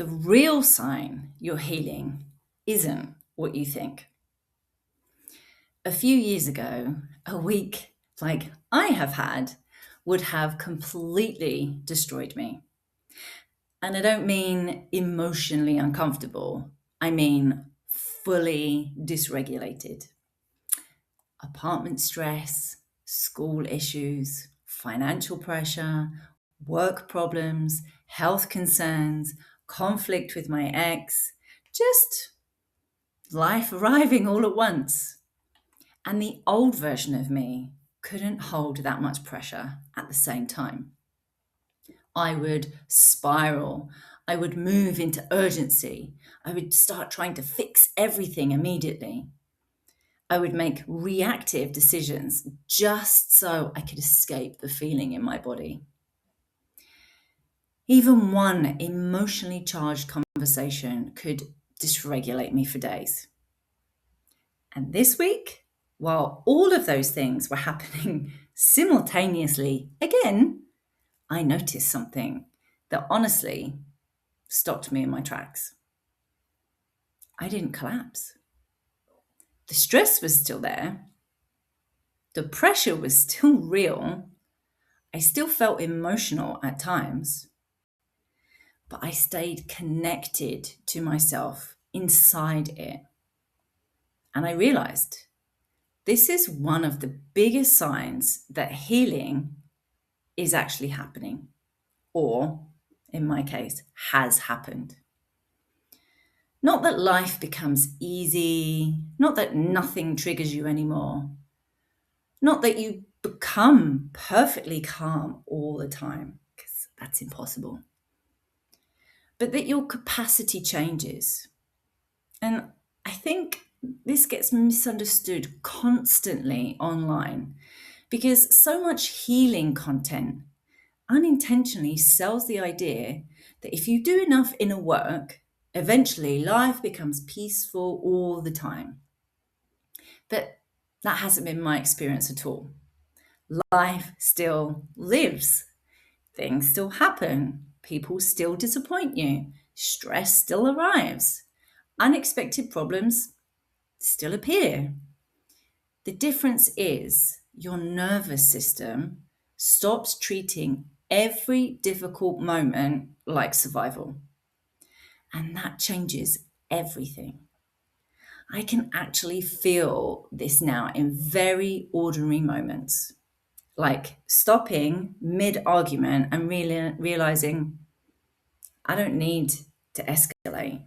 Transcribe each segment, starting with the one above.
The real sign you're healing isn't what you think. A few years ago, a week like I have had would have completely destroyed me. And I don't mean emotionally uncomfortable, I mean fully dysregulated. Apartment stress, school issues, financial pressure, work problems, health concerns, conflict with my ex, just life arriving all at once. And the old version of me couldn't hold that much pressure at the same time. I would spiral. I would move into urgency. I would start trying to fix everything immediately. I would make reactive decisions just so I could escape the feeling in my body. Even one emotionally charged conversation could dysregulate me for days. And this week, while all of those things were happening simultaneously, again, I noticed something that honestly stopped me in my tracks. I didn't collapse. The stress was still there, the pressure was still real. I still felt emotional at times, but I stayed connected to myself inside it. And I realized this is one of the biggest signs that healing is actually happening, or in my case, has happened. Not that life becomes easy, not that nothing triggers you anymore, not that you become perfectly calm all the time, because that's impossible, but that your capacity changes. And I think this gets misunderstood constantly online because so much healing content unintentionally sells the idea that if you do enough inner work, eventually life becomes peaceful all the time. But that hasn't been my experience at all. Life still lives, things still happen, people still disappoint you, stress still arrives, unexpected problems still appear. The difference is your nervous system stops treating every difficult moment like survival. And that changes everything. I can actually feel this now in very ordinary moments, like stopping mid argument and really realizing I don't need to escalate.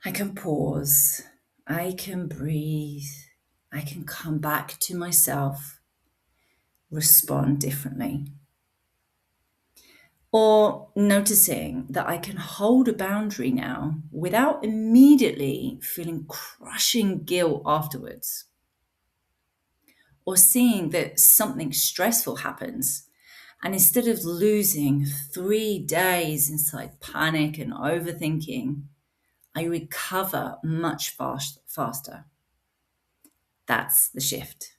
I can pause, I can breathe, I can come back to myself, respond differently. Or noticing that I can hold a boundary now without immediately feeling crushing guilt afterwards. Or seeing that something stressful happens, and instead of losing 3 days inside panic and overthinking, I recover much faster. That's the shift.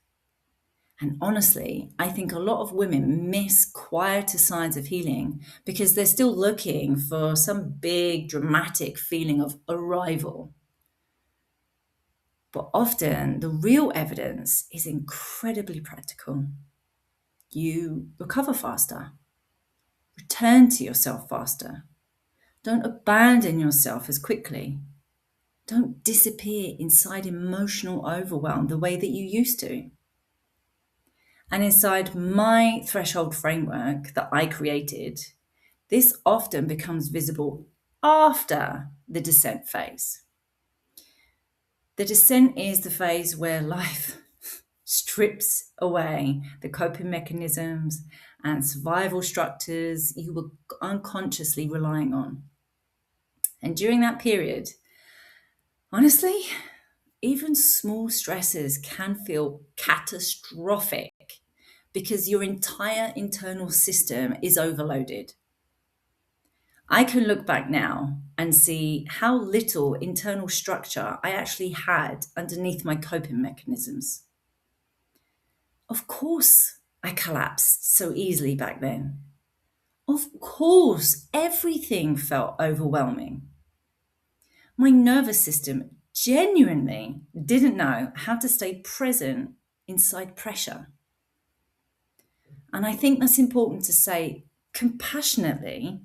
And honestly, I think a lot of women miss quieter signs of healing because they're still looking for some big dramatic feeling of arrival. But often the real evidence is incredibly practical. You recover faster, return to yourself faster, don't abandon yourself as quickly, don't disappear inside emotional overwhelm the way that you used to. And inside my threshold framework that I created, this often becomes visible after the descent phase. The descent is the phase where life strips away the coping mechanisms and survival structures you were unconsciously relying on. And during that period, honestly, even small stresses can feel catastrophic because your entire internal system is overloaded. I can look back now and see how little internal structure I actually had underneath my coping mechanisms. Of course, I collapsed so easily back then. Of course, everything felt overwhelming. My nervous system genuinely didn't know how to stay present inside pressure. And I think that's important to say compassionately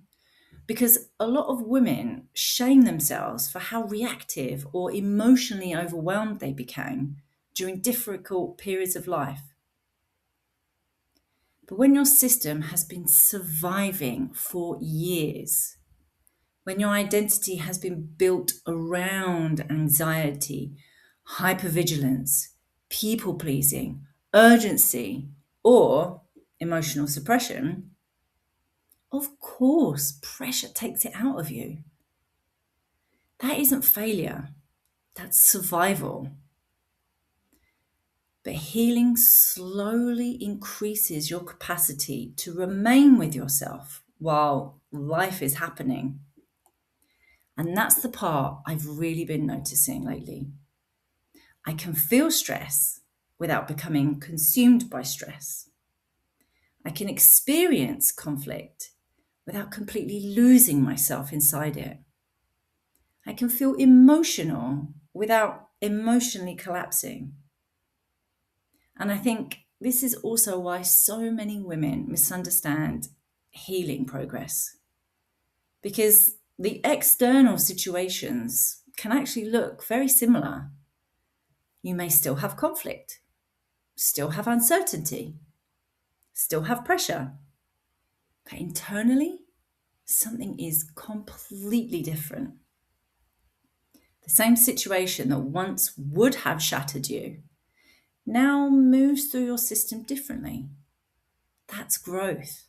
because a lot of women shame themselves for how reactive or emotionally overwhelmed they became during difficult periods of life. But when your system has been surviving for years, when your identity has been built around anxiety, hypervigilance, people pleasing, urgency, or emotional suppression, of course, pressure takes it out of you. That isn't failure, that's survival. But healing slowly increases your capacity to remain with yourself while life is happening. And that's the part I've really been noticing lately. I can feel stress without becoming consumed by stress. I can experience conflict without completely losing myself inside it. I can feel emotional without emotionally collapsing. And I think this is also why so many women misunderstand healing progress. Because the external situations can actually look very similar. You may still have conflict, still have uncertainty, still have pressure. But internally, something is completely different. The same situation that once would have shattered you now moves through your system differently. That's growth,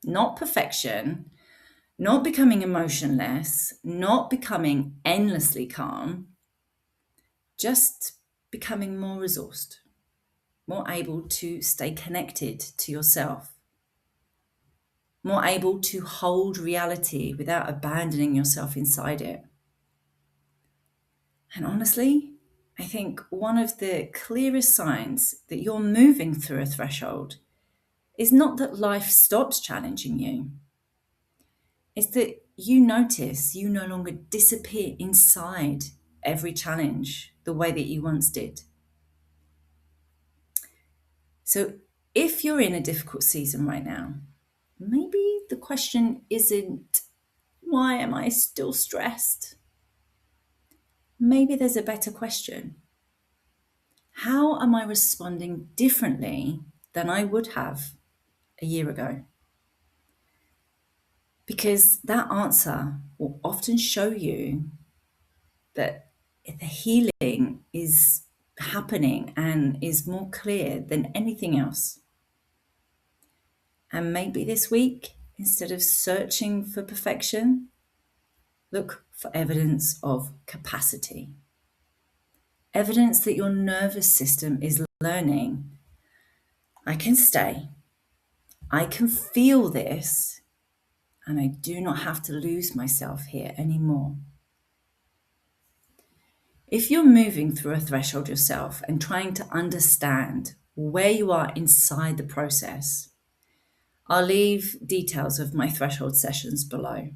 not perfection, not becoming emotionless, not becoming endlessly calm, just becoming more resourced, more able to stay connected to yourself, more able to hold reality without abandoning yourself inside it. And honestly, I think one of the clearest signs that you're moving through a threshold is not that life stops challenging you, it's that you notice you no longer disappear inside every challenge the way that you once did. So, if you're in a difficult season right now, maybe the question isn't, why am I still stressed? Maybe there's a better question. How am I responding differently than I would have a year ago? Because that answer will often show you that the healing is happening and is more clear than anything else. And maybe this week, instead of searching for perfection, look for evidence of capacity. Evidence that your nervous system is learning. I can stay. I can feel this, and I do not have to lose myself here anymore. If you're moving through a threshold yourself and trying to understand where you are inside the process, I'll leave details of my threshold sessions below.